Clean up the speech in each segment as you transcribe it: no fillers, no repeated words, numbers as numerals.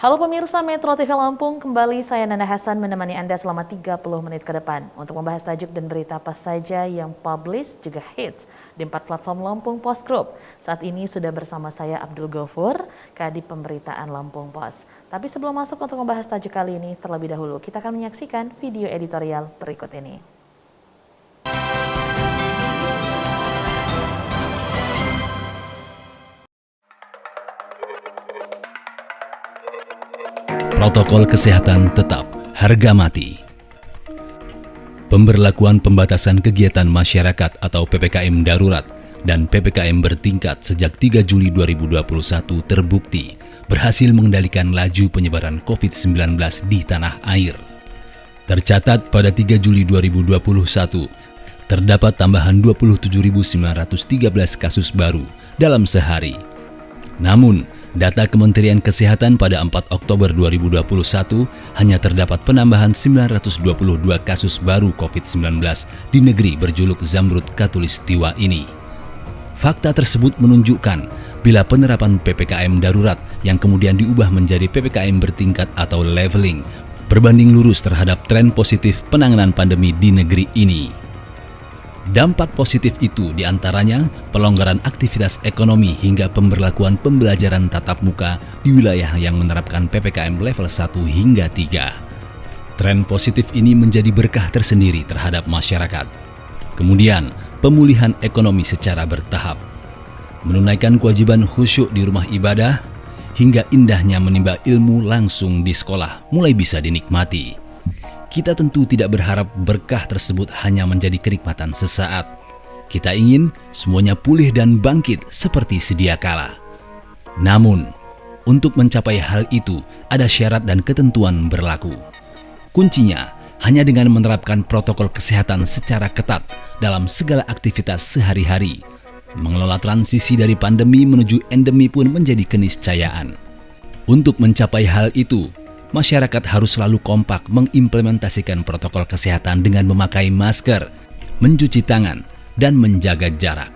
Halo pemirsa Metro TV Lampung, kembali saya Nana Hasan menemani Anda selama 30 menit ke depan untuk membahas tajuk dan berita apa saja yang publish juga hits di 4 platform Lampung Post Group. Saat ini sudah bersama saya Abdul Ghafur, Kadip Pemberitaan Lampung Post. Tapi sebelum masuk untuk membahas tajuk kali ini, terlebih dahulu kita akan menyaksikan video editorial berikut ini. Protokol kesehatan tetap, harga mati. Pemberlakuan pembatasan kegiatan masyarakat atau PPKM darurat dan PPKM bertingkat sejak 3 Juli 2021 terbukti berhasil mengendalikan laju penyebaran COVID-19 di tanah air. Tercatat pada 3 Juli 2021, terdapat tambahan 27.913 kasus baru dalam sehari. Namun, data Kementerian Kesehatan pada 4 Oktober 2021 hanya terdapat penambahan 922 kasus baru COVID-19 di negeri berjuluk Zamrud Khatulistiwa ini. Fakta tersebut menunjukkan bila penerapan PPKM darurat yang kemudian diubah menjadi PPKM bertingkat atau leveling berbanding lurus terhadap tren positif penanganan pandemi di negeri ini. Dampak positif itu diantaranya pelonggaran aktivitas ekonomi hingga pemberlakuan pembelajaran tatap muka di wilayah yang menerapkan PPKM level 1 hingga 3. Tren positif ini menjadi berkah tersendiri terhadap masyarakat. Kemudian, pemulihan ekonomi secara bertahap. Menunaikan kewajiban khusyuk di rumah ibadah hingga indahnya menimba ilmu langsung di sekolah mulai bisa dinikmati. Kita tentu tidak berharap berkah tersebut hanya menjadi kenikmatan sesaat. Kita ingin semuanya pulih dan bangkit seperti sedia kala. Namun, untuk mencapai hal itu ada syarat dan ketentuan berlaku. Kuncinya hanya dengan menerapkan protokol kesehatan secara ketat dalam segala aktivitas sehari-hari. Mengelola transisi dari pandemi menuju endemi pun menjadi keniscayaan. Untuk mencapai hal itu, masyarakat harus selalu kompak mengimplementasikan protokol kesehatan dengan memakai masker, mencuci tangan, dan menjaga jarak.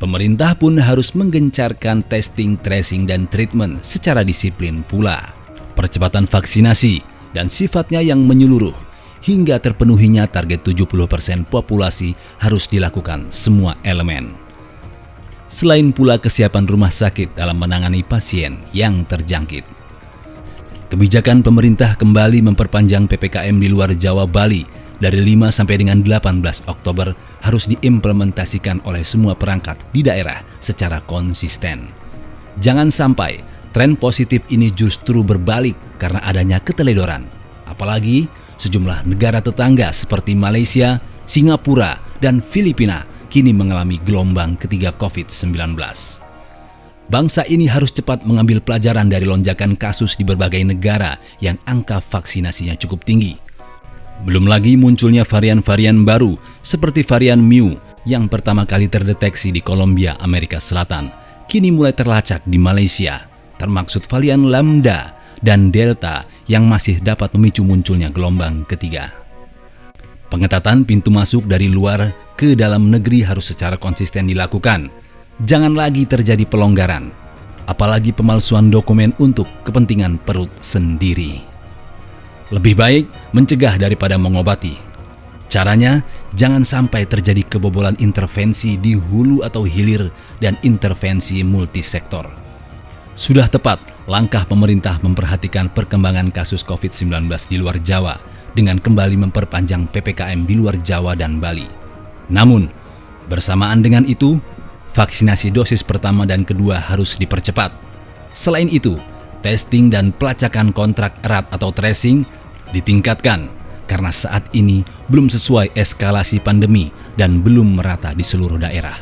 Pemerintah pun harus menggencarkan testing, tracing, dan treatment secara disiplin pula. Percepatan vaksinasi dan sifatnya yang menyeluruh hingga terpenuhinya target 70% populasi harus dilakukan semua elemen. Selain pula kesiapan rumah sakit dalam menangani pasien yang terjangkit. Kebijakan pemerintah kembali memperpanjang PPKM di luar Jawa Bali dari 5 sampai dengan 18 Oktober harus diimplementasikan oleh semua perangkat di daerah secara konsisten. Jangan sampai tren positif ini justru berbalik karena adanya keteledoran. Apalagi sejumlah negara tetangga seperti Malaysia, Singapura, dan Filipina kini mengalami gelombang ketiga COVID-19. Bangsa ini harus cepat mengambil pelajaran dari lonjakan kasus di berbagai negara yang angka vaksinasinya cukup tinggi. Belum lagi munculnya varian-varian baru seperti varian Mu yang pertama kali terdeteksi di Kolombia, Amerika Selatan, kini mulai terlacak di Malaysia, termaksud varian Lambda dan Delta yang masih dapat memicu munculnya gelombang ketiga. Pengetatan pintu masuk dari luar ke dalam negeri harus secara konsisten dilakukan. Jangan lagi terjadi pelonggaran, apalagi pemalsuan dokumen untuk kepentingan perut sendiri. Lebih baik mencegah daripada mengobati. Caranya, jangan sampai terjadi kebobolan intervensi di hulu atau hilir dan intervensi multisektor. Sudah tepat langkah pemerintah memperhatikan perkembangan kasus COVID-19 di luar Jawa dengan kembali memperpanjang PPKM di luar Jawa dan Bali. Namun, bersamaan dengan itu, vaksinasi dosis pertama dan kedua harus dipercepat. Selain itu, testing dan pelacakan kontrak erat atau tracing ditingkatkan karena saat ini belum sesuai eskalasi pandemi dan belum merata di seluruh daerah.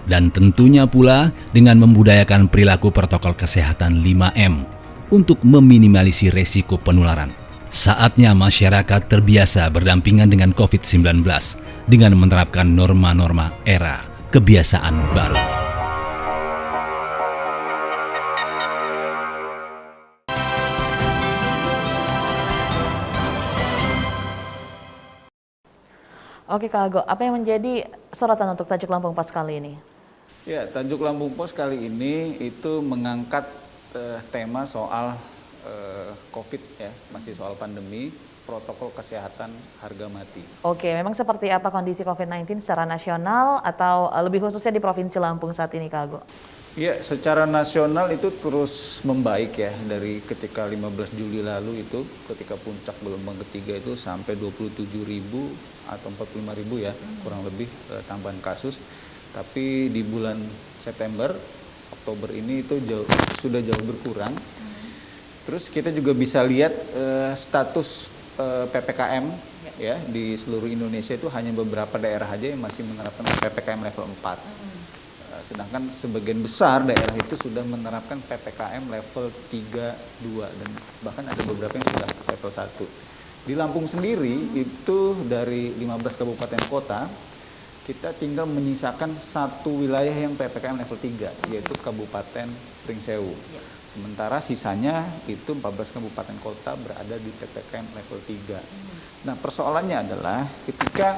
Dan tentunya pula dengan membudayakan perilaku protokol kesehatan 5M untuk meminimalisir resiko penularan. Saatnya masyarakat terbiasa berdampingan dengan COVID-19 dengan menerapkan norma-norma era kebiasaan baru. Oke Kak Ago, apa yang menjadi sorotan untuk tajuk Lampung Post kali ini? Ya, tajuk Lampung Post kali ini itu mengangkat tema soal COVID ya, masih soal pandemi, protokol kesehatan harga mati. Oke, memang seperti apa kondisi COVID-19 secara nasional atau lebih khususnya di Provinsi Lampung saat ini, Kak Ago? Ya, secara nasional itu terus membaik ya, dari ketika 15 Juli lalu itu, ketika puncak gelombang ketiga itu sampai 27.000 atau 45.000 ya, kurang lebih tambahan kasus. Tapi di bulan September, Oktober ini itu sudah jauh berkurang. Terus kita juga bisa lihat status PPKM ya di seluruh Indonesia itu hanya beberapa daerah aja yang masih menerapkan PPKM level 4. Sedangkan sebagian besar daerah itu sudah menerapkan PPKM level 3, 2 dan bahkan ada beberapa yang sudah level 1. Di Lampung sendiri itu dari 15 kabupaten kota kita tinggal menyisakan satu wilayah yang PPKM level 3 yaitu Kabupaten Pringsewu. Sementara sisanya itu 14 kabupaten kota berada di PPKM level 3. Nah, persoalannya adalah ketika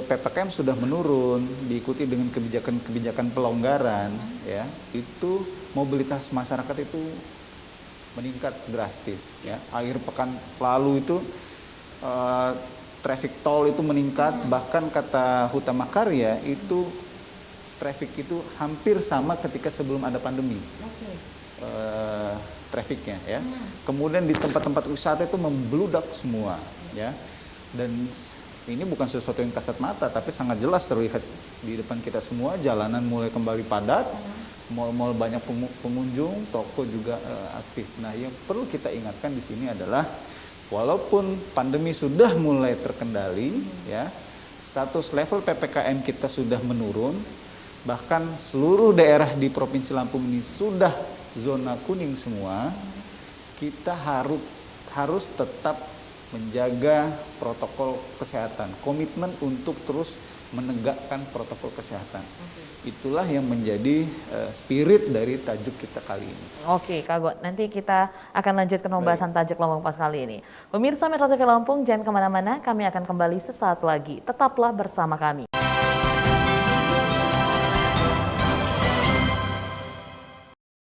PPKM sudah menurun, diikuti dengan kebijakan-kebijakan pelonggaran, ya, itu mobilitas masyarakat itu meningkat drastis. Ya. Akhir pekan lalu itu traffic toll itu meningkat, bahkan kata Hutama Karya itu traffic itu hampir sama ketika sebelum ada pandemi. Trafficnya, ya. Kemudian di tempat-tempat wisata itu membludak semua, ya. Dan ini bukan sesuatu yang kasat mata, tapi sangat jelas terlihat di depan kita semua. Jalanan mulai kembali padat, mal-mal banyak pengunjung, toko juga aktif. Nah, yang perlu kita ingatkan di sini adalah walaupun pandemi sudah mulai terkendali, ya, status level PPKM kita sudah menurun, bahkan seluruh daerah di Provinsi Lampung ini sudah zona kuning semua. Kita harus tetap menjaga protokol kesehatan, komitmen untuk terus menegakkan protokol kesehatan. Itulah yang menjadi spirit dari tajuk kita kali ini. Oke, Kak Ago, nanti kita akan lanjutkan pembahasan tajuk Lampung Pas kali ini. Pemirsa Metro TV Lampung, jangan kemana-mana, kami akan kembali sesaat lagi. Tetaplah bersama kami.